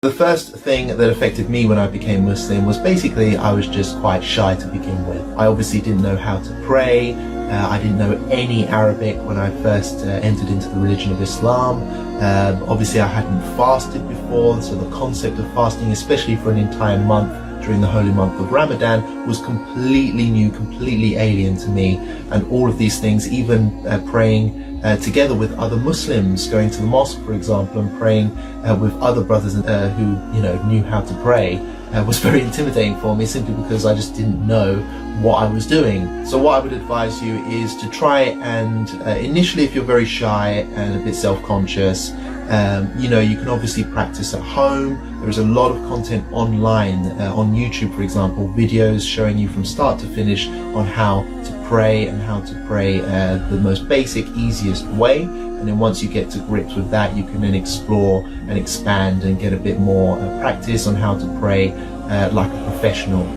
The first thing that affected me when I became Muslim was basically I was just quite shy to begin with. I obviously didn't know how to pray. I didn't know any Arabic when I first entered into the religion of Islam. Obviously I hadn't fasted before, so the concept of fasting, especially for an entire month during the holy month of Ramadan, was completely new, completely alien to me. And all of these things, even praying together with other Muslims, going to the mosque for example and praying with other brothers who knew how to pray, was very intimidating for me, simply because I just didn't know what I was doing. So what I would advise you is to try and initially, if you're very shy and a bit self-conscious, you can obviously practice at home. There is a lot of content online, on YouTube for example, videos showing you from start to finish on how to pray and how to pray the most basic, easiest way. And then once you get to grips with that, you can then explore and expand and get a bit more practice on how to pray like a professional.